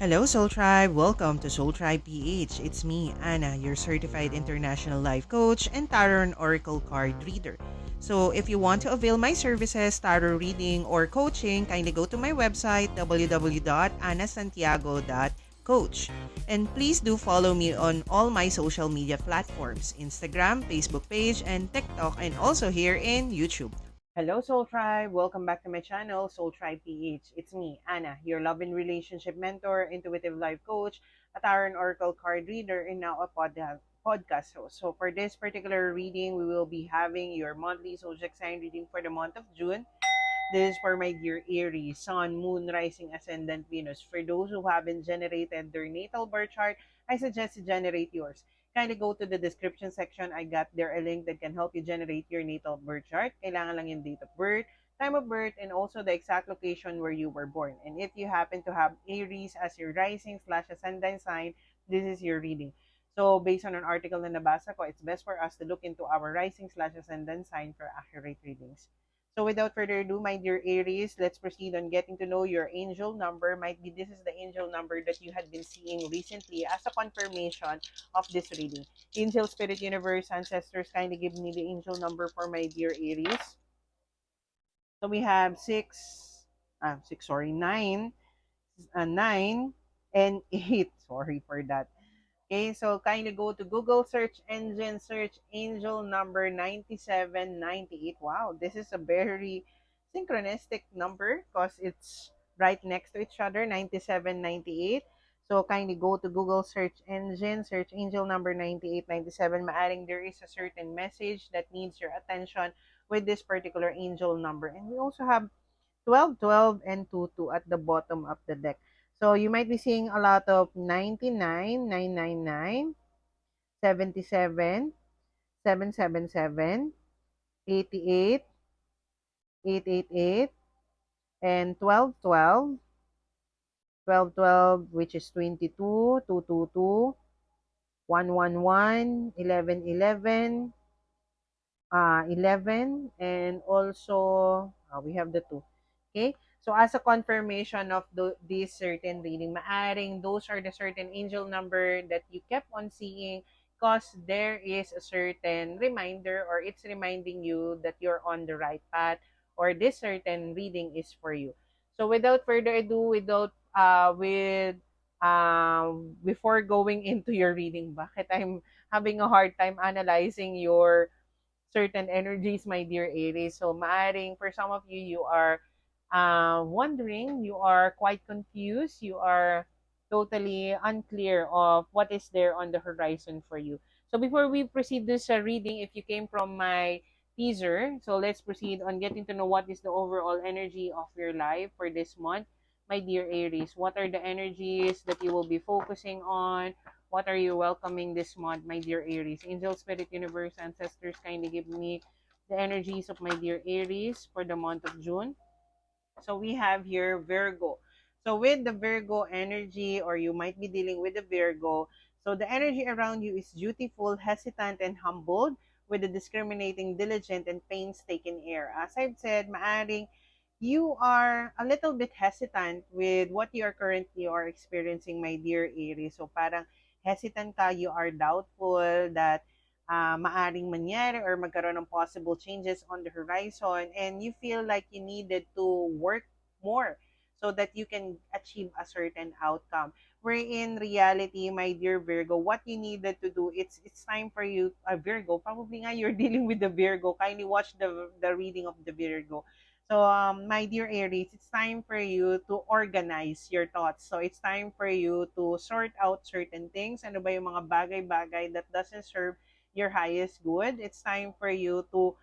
Hello, Soul Tribe. Welcome to Soul Tribe PH. It's me, Anna, your certified international life coach and tarot and oracle card reader. So, if you want to avail my services, tarot reading, or coaching, kindly go to my website www.anasantiago.coach. And please do follow me on all my social media platforms Instagram, Facebook page, and TikTok, and also here in YouTube. Hello, Soul Tribe. Welcome back to my channel, Soul Tribe PH. It's me, Anna, your love and relationship mentor, intuitive life coach, a tarot and oracle card reader, and now a podcast host. So, for this particular reading, we will be having your monthly zodiac sign reading for the month of June. This is for my dear Aries, Sun, Moon, Rising, Ascendant, Venus. For those who haven't generated their natal birth chart, I suggest to generate yours. Kindly go to the description section. I got there a link that can help you generate your natal birth chart. Kailangan lang yung date of birth, time of birth, and also the exact location where you were born. And if you happen to have Aries as your rising slash ascendant sign, this is your reading. So, based on an article na nabasa ko, it's best for us to look into our rising slash ascendant sign for accurate readings. So without further ado, my dear Aries, let's proceed on getting to know your angel number. Might be this is the angel number that you had been seeing recently as a confirmation of this reading. Angel, Spirit, Universe, Ancestors, kindly give me the angel number for my dear Aries. So we have nine, nine, and eight. Sorry for that. Okay, so kindly go to Google search engine, search angel number 9798. Wow, this is a very synchronistic number because it's right next to each other, 9798. So kindly go to Google search engine, search angel number 9897. Maaring there is a certain message that needs your attention with this particular angel number. And we also have 12, 12, and 2, 2 at the bottom of the deck. So you might be seeing a lot of 99, 999, 77, 777, 88, 888, and 12, 12, 12, 12, which is 22, 222, 111, 11, 11, 11, and also we have the 2. Okay? So as a confirmation of this certain reading, maaring those are the certain angel number that you kept on seeing because there is a certain reminder or it's reminding you that you're on the right path or this certain reading is for you. So without further ado, before going into your reading, bakit I'm having a hard time analyzing your certain energies, my dear Aries. So, maaring for some of you, you are wondering, you are quite confused, you are totally unclear of what is there on the horizon for you. So, before we proceed this reading, if you came from my teaser, so let's proceed on getting to know what is the overall energy of your life for this month. My dear Aries, what are the energies that you will be focusing on? What are you welcoming this month, my dear Aries? Angel, Spirit, Universe, Ancestors, kindly give me the energies of my dear Aries for the month of June. So we have here Virgo. So with the Virgo energy, or you might be dealing with the Virgo, so the energy around you is dutiful, hesitant, and humbled with a discriminating, diligent, and painstaking air. As I've said, maaring you are a little bit hesitant with what you are currently or experiencing, my dear Aries. So parang hesitant ka, you are doubtful that maaring mangyari or magkaroon ng possible changes on the horizon and you feel like you needed to work more so that you can achieve a certain outcome. Where in reality, my dear Virgo, what you needed to do, it's time for you, Virgo, probably nga you're dealing with the Virgo. Kindly watch the reading of the Virgo. So, my dear Aries, it's time for you to organize your thoughts. So, it's time for you to sort out certain things. Ano ba yung mga bagay-bagay that doesn't serve your highest good? It's time for you to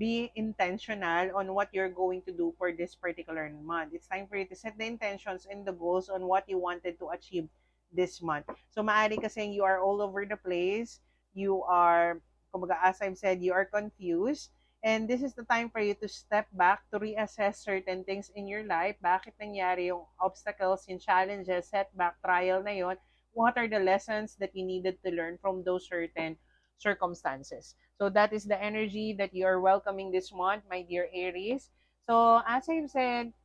be intentional on what you're going to do for this particular month. It's time for you to set the intentions and the goals on what you wanted to achieve this month. So, maari kasi you are all over the place. You are, kumbaga, as I've said, you are confused. And this is the time for you to step back, to reassess certain things in your life. Bakit nangyari yung obstacles, yung challenges, setback, trial na yon? What are the lessons that you needed to learn from those certain circumstances? So that is the energy that you are welcoming this month, my dear Aries. So as I've said,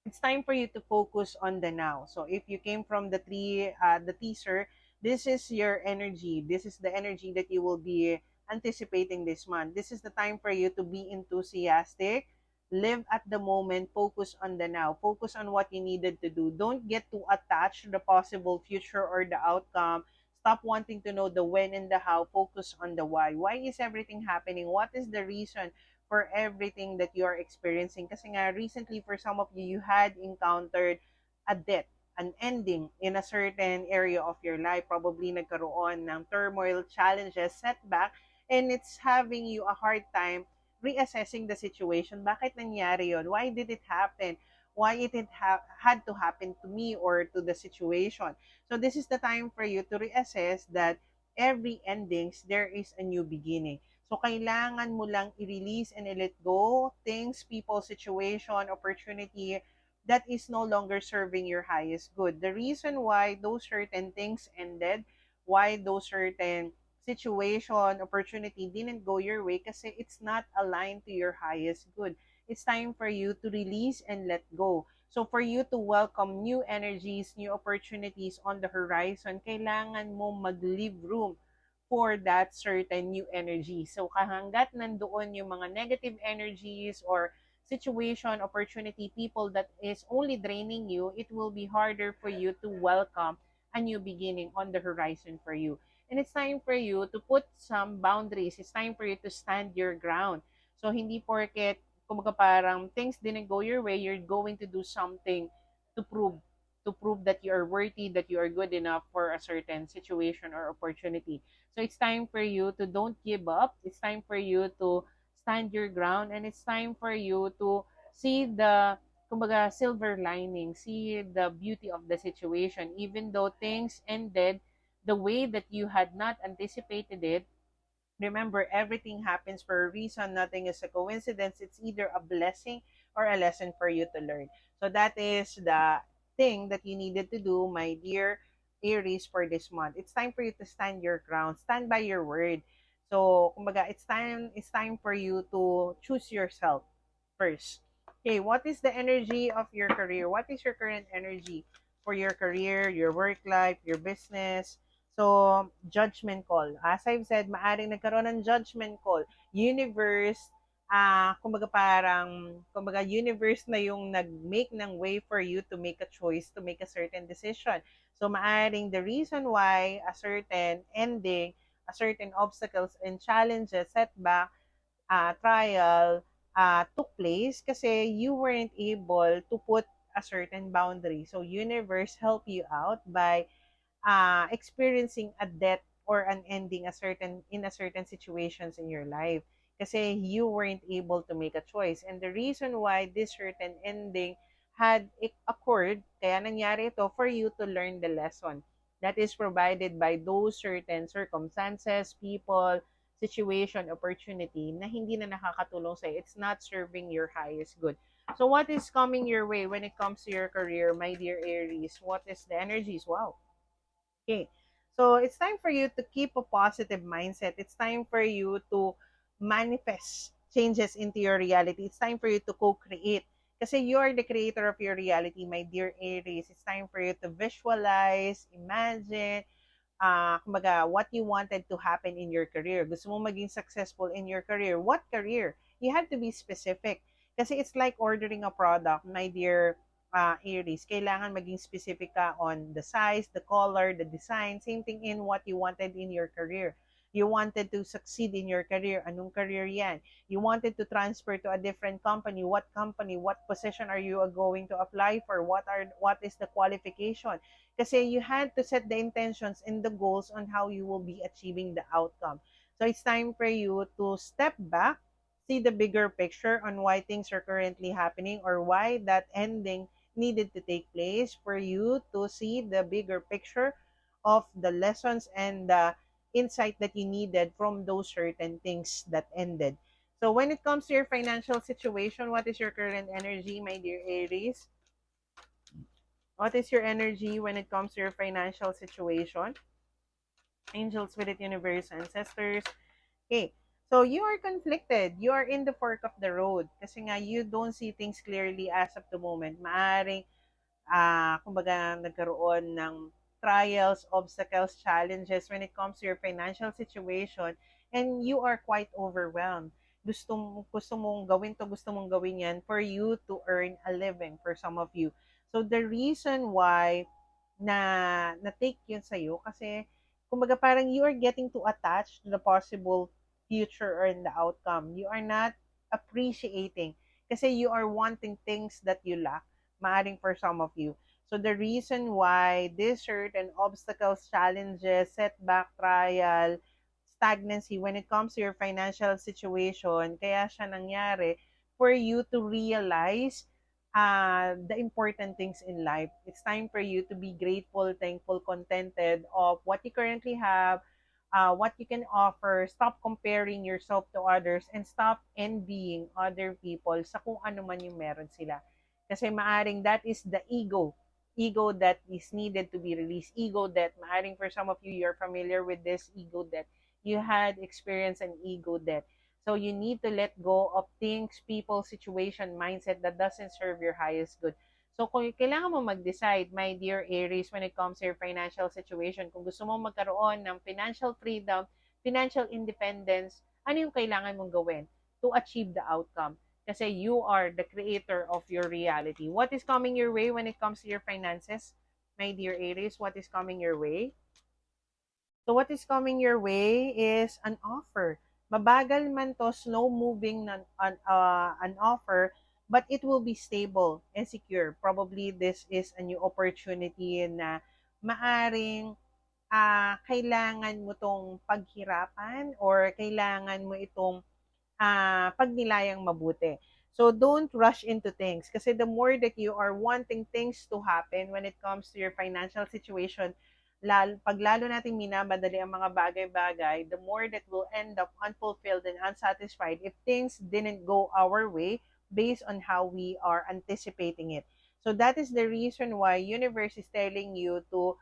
It's time for you to focus on the now. So if you came from the teaser, this is your energy. This is the energy that you will be anticipating this month. This is the time for you to be enthusiastic, live at the moment, focus on the now, focus on what you needed to do. Don't get too attached to the possible future or the outcome. Stop wanting to know the when and the how. Focus on the why. Why is everything happening? What is the reason for everything that you are experiencing? Kasi nga, recently, for some of you, you had encountered a death, an ending in a certain area of your life. Probably nagkaroon ng turmoil, challenges, setback, and it's having you a hard time reassessing the situation. Bakit nangyari yon? Why did it happen? Why had to happen to me or to the situation? So this is the time for you to reassess that every endings, there is a new beginning. So kailangan mo lang i-release and i-let go things, people, situation, opportunity that is no longer serving your highest good. The reason why those certain things ended, why those certain situation, opportunity didn't go your way kasi it's not aligned to your highest good. It's time for you to release and let go. So for you to welcome new energies, new opportunities on the horizon, kailangan mo mag-leave room for that certain new energy. So hanggat nandoon yung mga negative energies or situation, opportunity, people that is only draining you, it will be harder for you to welcome a new beginning on the horizon for you. And it's time for you to put some boundaries. It's time for you to stand your ground. So hindi porket kumbaga parang things didn't go your way, you're going to do something to prove that you are worthy, that you are good enough for a certain situation or opportunity. So it's time for you to don't give up. It's time for you to stand your ground, and it's time for you to see the kumbaga silver lining, see the beauty of the situation. Even though things ended the way that you had not anticipated it, remember, everything happens for a reason. Nothing is a coincidence. It's either a blessing or a lesson for you to learn. So that is the thing that you needed to do, my dear Aries, for this month. It's time for you to stand your ground, stand by your word. So, kumbaga, it's time for you to choose yourself first. Okay, what is the energy of your career? What is your current energy for your career, your work life, your business? So, judgment call. As I've said, maaring nagkaroon ng judgment call. Universe, kumbaga universe na yung nag-make ng way for you to make a choice, to make a certain decision. So, maaring the reason why a certain ending, a certain obstacles and challenges, setback, trial, took place kasi you weren't able to put a certain boundary. So, universe help you out by experiencing a death or an ending in a certain situations in your life kasi you weren't able to make a choice, and the reason why this certain ending had occurred, kaya nangyari ito for you to learn the lesson that is provided by those certain circumstances, people, situation, opportunity na hindi na nakakatulong sa'yo. It's not serving your highest good. So what is coming your way when it comes to your career, my dear Aries? What is the energies? Wow. Okay. So it's time for you to keep a positive mindset. It's time for you to manifest changes into your reality. It's time for you to co-create. Kasi you are the creator of your reality, my dear Aries. It's time for you to visualize, imagine, kumbaga, what you wanted to happen in your career. Gusto mo maging successful in your career. What career? You have to be specific. Kasi it's like ordering a product, my dear Aries. Kailangan maging specific ka on the size, the color, the design. Same thing in what you wanted in your career. You wanted to succeed in your career. Anong career yan? You wanted to transfer to a different company. What company? What position are you going to apply for? What is the qualification? Kasi you had to set the intentions and the goals on how you will be achieving the outcome. So it's time for you to step back, see the bigger picture on why things are currently happening or why that ending needed to take place, for you to see the bigger picture of the lessons and the insight that you needed from those certain things that ended. So when it comes to your financial situation, what is your current energy, my dear Aries? What is your energy when it comes to your financial situation? Angels, Spirit, Universe, Ancestors. Okay. So you are conflicted. You are in the fork of the road. Kasi nga, you don't see things clearly as of the moment. Maaring, kumbaga, nagkaroon ng trials, obstacles, challenges when it comes to your financial situation, and you are quite overwhelmed. Gusto mong gawin to, gusto mong gawin yan for you to earn a living for some of you. So the reason why na-take yun sa'yo kasi kumbaga parang you are getting too attached to the possible future or in the outcome. You are not appreciating kasi you are wanting things that you lack, maaring for some of you. So the reason why this certain obstacles, challenges, setback, trial, stagnancy when it comes to your financial situation, kaya siya nangyari for you to realize the important things in life. It's time for you to be grateful, thankful, contented of what you currently have, what you can offer. Stop comparing yourself to others and stop envying other people sa kung ano man yung meron sila. Kasi maaring that is the ego. Ego that is needed to be released. Ego that maaring for some of you, you're familiar with this ego that you had experienced an ego death. So you need to let go of things, people, situation, mindset that doesn't serve your highest good. So kung kailangan mo mag-decide, my dear Aries, when it comes to your financial situation, kung gusto mo magkaroon ng financial freedom, financial independence, ano yung kailangan mong gawin to achieve the outcome? Kasi you are the creator of your reality. What is coming your way when it comes to your finances? My dear Aries, what is coming your way? So what is coming your way is an offer. Mabagal man to, slow moving an offer, but it will be stable and secure. Probably this is a new opportunity na maaring kailangan mo tong paghirapan or kailangan mo itong pagnilayang mabuti. So don't rush into things kasi the more that you are wanting things to happen when it comes to your financial situation, pag lalo nating minamadali ang mga bagay-bagay, the more that will end up unfulfilled and unsatisfied if things didn't go our way based on how we are anticipating it. So that is the reason why universe is telling you to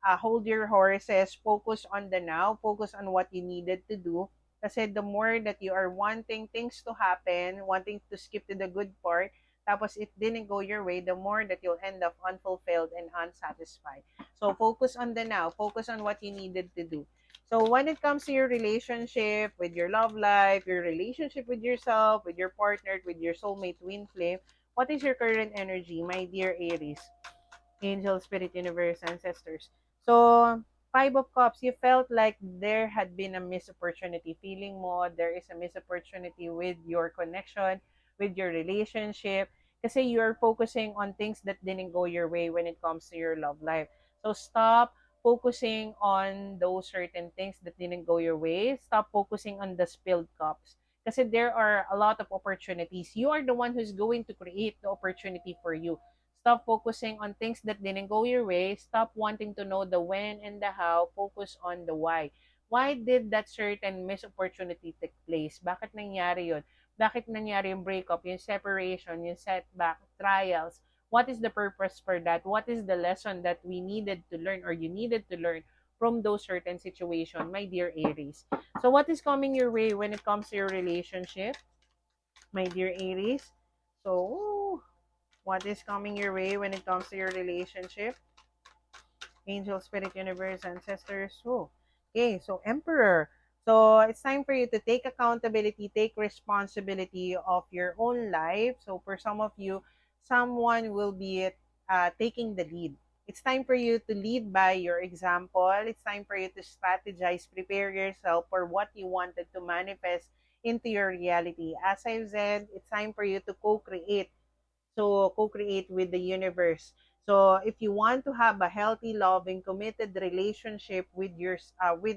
hold your horses, focus on the now, focus on what you needed to do. Kasi the more that you are wanting things to happen, wanting to skip to the good part, tapos it didn't go your way, the more that you'll end up unfulfilled and unsatisfied. So focus on the now, focus on what you needed to do. So when it comes to your relationship, with your love life, your relationship with yourself, with your partner, with your soulmate, twin flame, what is your current energy, my dear Aries? Angel, Spirit, Universe, Ancestors. So, Five of Cups, you felt like there had been a missed opportunity. Feeling mo there is a missed opportunity with your connection, with your relationship, kasi you're focusing on things that didn't go your way when it comes to your love life. So, stop focusing on those certain things that didn't go your way. Stop focusing on the spilled cups. Kasi there are a lot of opportunities. You are the one who's going to create the opportunity for you. Stop focusing on things that didn't go your way. Stop wanting to know the when and the how. Focus on the why. Why did that certain missed opportunity take place? Bakit nangyari yun? Bakit nangyari yung breakup, yung separation, yung setback, trials? What is the purpose for that? What is the lesson that we needed to learn or you needed to learn from those certain situation, my dear Aries? So what is coming your way when it comes to your relationship, my dear Aries? So, what is coming your way when it comes to your relationship? Angel, Spirit, Universe, Ancestors. Oh, okay, so Emperor. So it's time for you to take accountability, take responsibility of your own life. So for some of you, someone will be taking the lead. It's time for you to lead by your example. It's time for you to strategize, prepare yourself for what you wanted to manifest into your reality. As I've said, it's time for you to co-create. So co-create with the universe. So if you want to have a healthy, loving, committed relationship with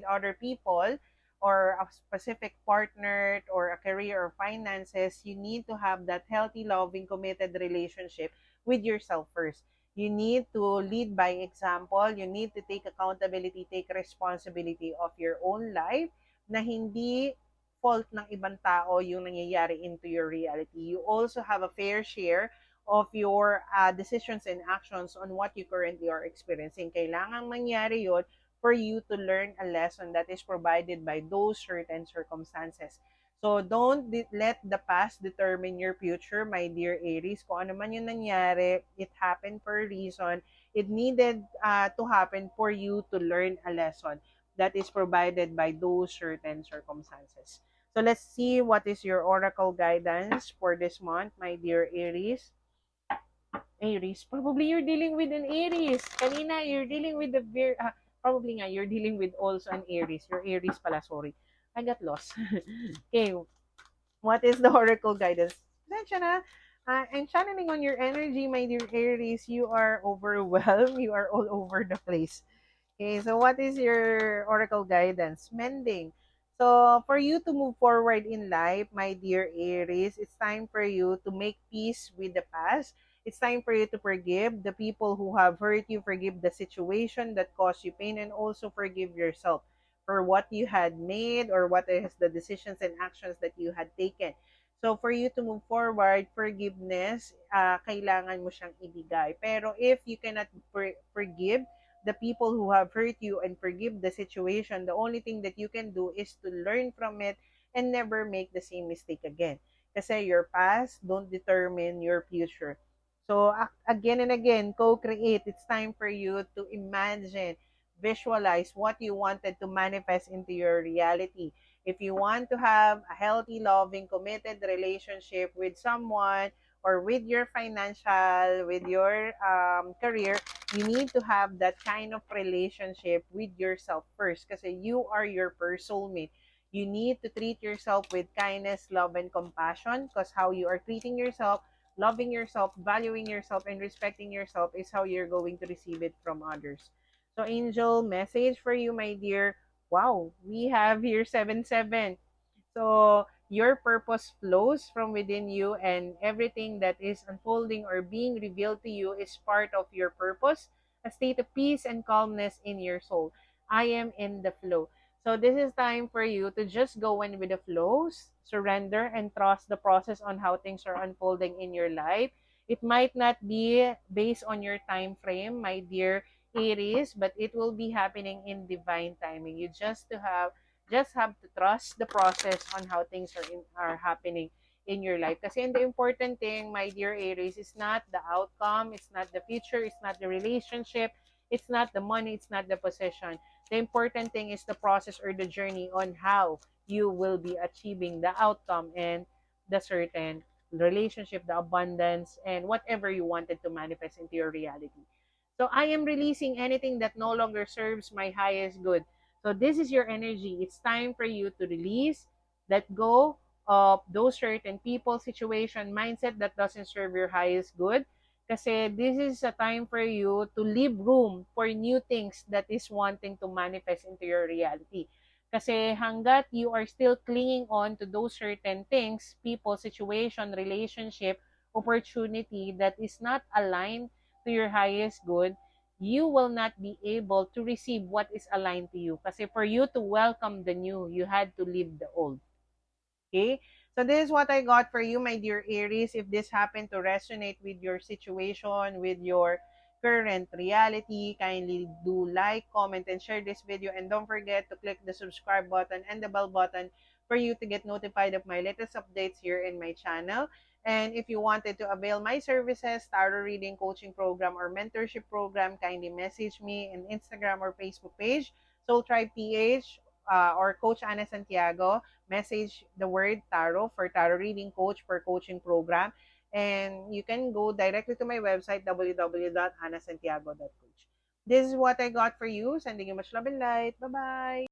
other people or a specific partner or a career or finances, you need to have that healthy, loving, committed relationship with yourself first. You need to lead by example. You need to take accountability, take responsibility of your own life na hindi fault ng ibang tao yung nangyayari into your reality. You also have a fair share of your decisions and actions on what you currently are experiencing. Kailangan mangyari yon for you to learn a lesson that is provided by those certain circumstances. So don't let the past determine your future, my dear Aries. Kung ano man yung nangyari, it happened for a reason. It needed to happen for you to learn a lesson that is provided by those certain circumstances. So let's see what is your oracle guidance for this month, my dear Aries. Aries, probably you're dealing with an Aries. Kanina, you're dealing with the probably nga, you're dealing with also an Aries. Your Aries pala, sorry. I got lost. Okay, what is the oracle guidance? Pasensya na. I'm channeling on your energy, my dear Aries. You are overwhelmed. You are all over the place. Okay, so what is your oracle guidance? Mending. So, for you to move forward in life, my dear Aries, it's time for you to make peace with the past. It's time for you to forgive the people who have hurt you, forgive the situation that caused you pain, and also forgive yourself for what you had made or what is the decisions and actions that you had taken. So, for you to move forward, forgiveness, kailangan mo siyang ibigay. Pero if you cannot forgive, the people who have hurt you and forgive the situation, the only thing that you can do is to learn from it and never make the same mistake again. Kasi your past don't determine your future. So again and again, co-create. It's time for you to imagine, visualize what you wanted to manifest into your reality. If you want to have a healthy, loving, committed relationship with someone or with your financial, with your career, you need to have that kind of relationship with yourself first kasi you are your first soulmate. You need to treat yourself with kindness, love, and compassion because how you are treating yourself, loving yourself, valuing yourself, and respecting yourself is how you're going to receive it from others. So, angel message for you, my dear. Wow, we have here 7-7. So, your purpose flows from within you, and everything that is unfolding or being revealed to you is part of your purpose, a state of peace and calmness in your soul. I am in the flow. So, this is time for you to just go in with the flows, surrender, and trust the process on how things are unfolding in your life. It might not be based on your time frame, my dear Aries, but it will be happening in divine timing. You just have to trust the process on how things are happening in your life. Kasi the important thing, my dear Aries, is not the outcome, it's not the future, it's not the relationship, it's not the money, it's not the possession. The important thing is the process or the journey on how you will be achieving the outcome and the certain relationship, the abundance, and whatever you wanted to manifest into your reality. So I am releasing anything that no longer serves my highest good. So this is your energy. It's time for you to release, let go of those certain people, situation, mindset that doesn't serve your highest good. Kasi this is a time for you to leave room for new things that is wanting to manifest into your reality. Kasi hanggat you are still clinging on to those certain things, people, situation, relationship, opportunity that is not aligned to your highest good, you will not be able to receive what is aligned to you. Kasi for you to welcome the new, you had to leave the old. Okay? So this is what I got for you, my dear Aries. If this happened to resonate with your situation, with your current reality, kindly do like, comment, and share this video. And don't forget to click the subscribe button and the bell button for you to get notified of my latest updates here in my channel. And if you wanted to avail my services, tarot reading, coaching program, or mentorship program, kindly message me in Instagram or Facebook page, Soul Tribe PH, or Coach Ana Santiago. Message the word tarot for tarot reading coach for coaching program. And you can go directly to my website, www.anasantiago.coach. This is what I got for you. Sending you much love and light. Bye-bye.